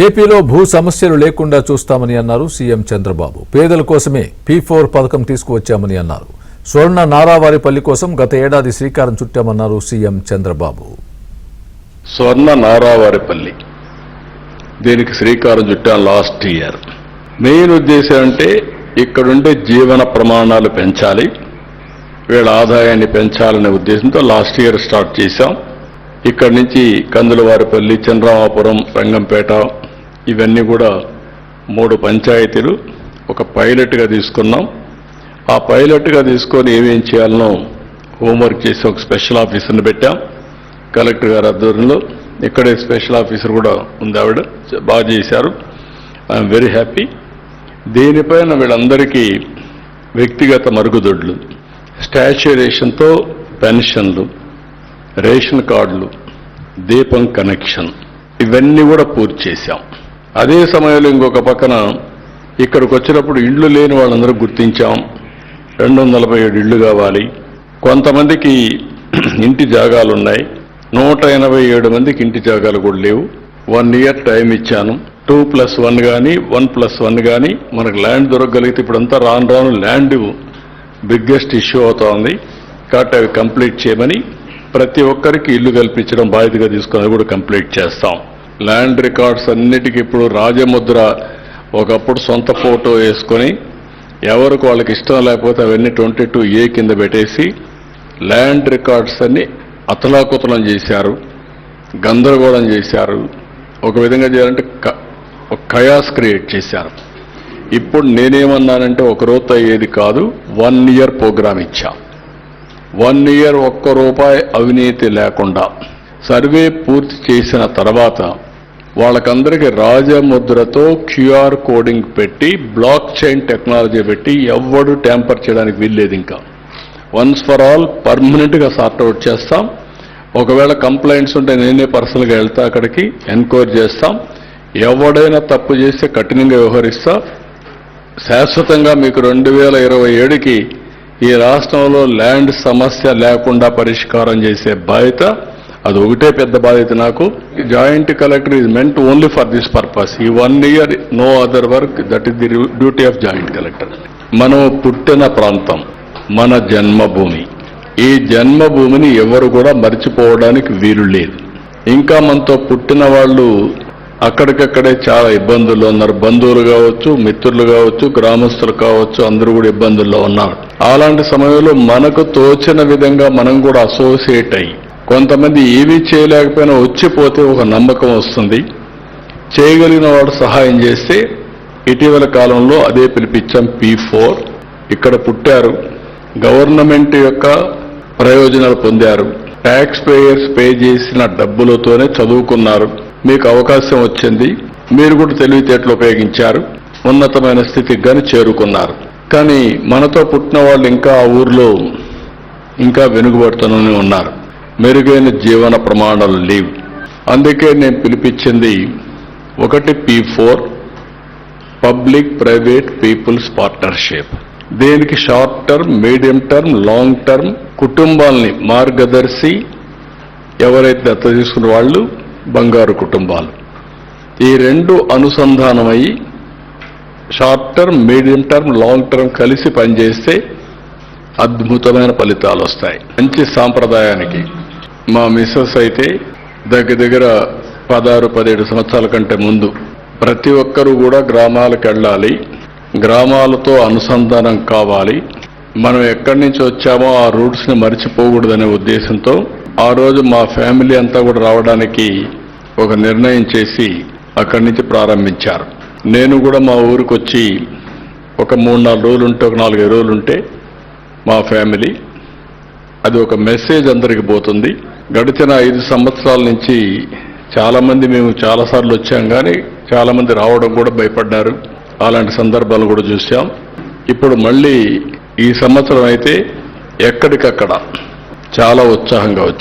ఏపీలో భూ సమస్యలు లేకుండా చూస్తామని అన్నారు సీఎం చంద్రబాబు. పేదల కోసమే P4 పథకం తీసుకువచ్చామని అన్నారు. స్వర్ణ నారావారిపల్లి కోసం గత ఏడాది శ్రీకారం చుట్టామన్నారు సీఎం చంద్రబాబు. స్వర్ణ నారావారిపల్లి దీనికి శ్రీకారం చుట్టాం లాస్ట్ ఇయర్. మెయిన్ ఉద్దేశం అంటే ఇక్కడుండే జీవన ప్రమాణాలు పెంచాలి, వీళ్ళ ఆదాయాన్ని పెంచాలనే ఉద్దేశంతో లాస్ట్ ఇయర్ స్టార్ట్ చేశాం. ఇక్కడి నుంచి కందులవారిపల్లి, చంద్రమాపురం, రంగంపేట ఇవన్నీ కూడా 3 పంచాయతీలు ఒక పైలట్గా తీసుకున్నాం. ఆ పైలట్గా తీసుకొని ఏమేం చేయాలనో హోంవర్క్ చేసి ఒక స్పెషల్ ఆఫీసర్ని పెట్టాం కలెక్టర్ గారి ఆధ్వర్యంలో. ఇక్కడే స్పెషల్ ఆఫీసర్ కూడా ఉంది, ఆవిడ బాగా చేశారు. I'm very happy. దీనిపైన వీళ్ళందరికీ వ్యక్తిగత మరుగుదొడ్లు, స్టాచ్యురేషన్తో పెన్షన్లు, రేషన్ కార్డులు, దీపం కనెక్షన్ ఇవన్నీ కూడా పూర్తి చేశాం. అదే సమయంలో ఇంకొక పక్కన ఇక్కడికి వచ్చినప్పుడు ఇళ్ళు లేని వాళ్ళందరూ గుర్తించాం. 247 ఇళ్ళు కావాలి. కొంతమందికి ఇంటి జాగాలు ఉన్నాయి, 187 మందికి ఇంటి జాగాలు కూడా లేవు. 1 ఇయర్ టైం ఇచ్చాను. 2+1 కానీ 1+1 కానీ మనకు ల్యాండ్ దొరకగలిగితే ఇప్పుడంతా రాను రాను ల్యాండ్ బిగ్గెస్ట్ ఇష్యూ అవుతోంది. కాబట్టి అవి కంప్లీట్ చేయమని ప్రతి ఒక్కరికి ఇల్లు కల్పించడం బాధ్యతగా తీసుకుని కూడా కంప్లీట్ చేస్తాం. ల్యాండ్ రికార్డ్స్ అన్నిటికీ ఇప్పుడు రాజముద్ర, ఒకప్పుడు సొంత ఫోటో వేసుకొని ఎవరికి వాళ్ళకి ఇష్టం లేకపోతే అవన్నీ 22A కింద పెట్టేసి ల్యాండ్ రికార్డ్స్ అన్ని అతలాకుతలం చేశారు, గందరగోళం చేశారు. ఒక విధంగా చేయాలంటే కయాస్ క్రియేట్ చేశారు. ఇప్పుడు నేనేమన్నానంటే ఒక రోజు అయ్యేది కాదు, 1 ఇయర్ ప్రోగ్రామ్ ఇచ్చా. 1 ఇయర్ ₹1 అవినీతి లేకుండా సర్వే పూర్తి చేసిన తర్వాత వాళ్ళకందరికీ రాజముద్రతో QR కోడింగ్ పెట్టి బ్లాక్ చైన్ టెక్నాలజీ పెట్టి ఎవడు ట్యాంపర్ చేయడానికి వీల్లేదు. ఇంకా వన్స్ ఫర్ ఆల్ పర్మనెంట్గా సార్ట్అవుట్ చేస్తాం. ఒకవేళ కంప్లైంట్స్ ఉంటే నేనే పర్సనల్గా వెళ్తా, అక్కడికి ఎంక్వైరీ చేస్తాం. ఎవడైనా తప్పు చేస్తే కఠినంగా వ్యవహరిస్తా. శాశ్వతంగా మీకు 2027కి ఈ రాష్ట్రంలో ల్యాండ్ సమస్య లేకుండా పరిష్కారం చేసే బాధ్యత, అది ఒకటే పెద్ద బాధ్యత నాకు. Joint collector is meant only for this purpose. ఈ 1 year no other work, that is the duty of joint collector. మనం పుట్టిన ప్రాంతం మన జన్మభూమి. ఈ జన్మభూమిని ఎవరు కూడా మర్చిపోవడానికి వీలు లేదు. ఇంకా మనతో పుట్టిన వాళ్ళు అక్కడికక్కడే చాలా ఇబ్బందుల్లో ఉన్నారు. బంధువులు కావచ్చు, మిత్రులు కావచ్చు, గ్రామస్తులు కావచ్చు, అందరూ కూడా ఇబ్బందుల్లో ఉన్నారు. అలాంటి సమయంలో మనకు తోచిన విధంగా మనం కూడా అసోసియేట్ అయ్యి, కొంతమంది ఏమీ చేయలేకపోయినా వచ్చిపోతే ఒక నమ్మకం వస్తుంది. చేయగలిగిన వాడు సహాయం చేస్తే ఇటీవల కాలంలో అదే పిలిపించాం P4. ఇక్కడ పుట్టారు, గవర్నమెంట్ యొక్క ప్రయోజనాలు పొందారు, ట్యాక్స్ పేయర్స్ పే చేసిన డబ్బులతోనే చదువుకున్నారు, మీకు అవకాశం వచ్చింది, మీరు కూడా తెలివితేటలు ఉపయోగించారు, ఉన్నతమైన స్థితికి కానీ చేరుకున్నారు. కానీ మనతో పుట్టిన వాళ్ళు ఇంకా ఆ ఊర్లో ఇంకా వెనుకబడుతూనే ఉన్నారు. మెరుగైన జీవన ప్రమాణాలు లేవు. అందుకే నేను పిలిపించింది ఒకటి P4 public private peoples partnership. దీనికి short term, medium term, long term కుటుంబాలని మార్గదర్శి, ఎవరైతే దత్త తీసుకున్న వాళ్ళు బంగారు కుటుంబాలు, ఈ 2 అనుసంధానమయ్యి short term, medium term, long term కలిసి పనిచేస్తే అద్భుతమైన ఫలితాలు వస్తాయి. మంచి సాంప్రదాయానికి మా మిస్సెస్ అయితే దగ్గర 16-17 సంవత్సరాల కంటే ముందు ప్రతి ఒక్కరూ కూడా గ్రామాలకు వెళ్ళాలి, గ్రామాలతో అనుసంధానం కావాలి, మనం ఎక్కడి నుంచి వచ్చామో ఆ రూట్స్ని మర్చిపోకూడదనే ఉద్దేశంతో ఆ రోజు మా ఫ్యామిలీ అంతా కూడా రావడానికి ఒక నిర్ణయం చేసి అక్కడి నుంచి ప్రారంభించారు. నేను కూడా మా ఊరికి వచ్చి ఒక 3-4 రోజులు ఉంటే, ఒక 4-5 రోజులు ఉంటే మా ఫ్యామిలీ, అది ఒక మెసేజ్ అందరికి పోతుంది. గడిచిన 5 సంవత్సరాల నుంచి చాలామంది మేము చాలాసార్లు వచ్చాం, కానీ చాలామంది రావడం కూడా భయపడ్డారు. అలాంటి సందర్భాలు కూడా చూసాం. ఇప్పుడు మళ్ళీ ఈ సంవత్సరం అయితే ఎక్కడికక్కడ చాలా ఉత్సాహంగా వచ్చాం.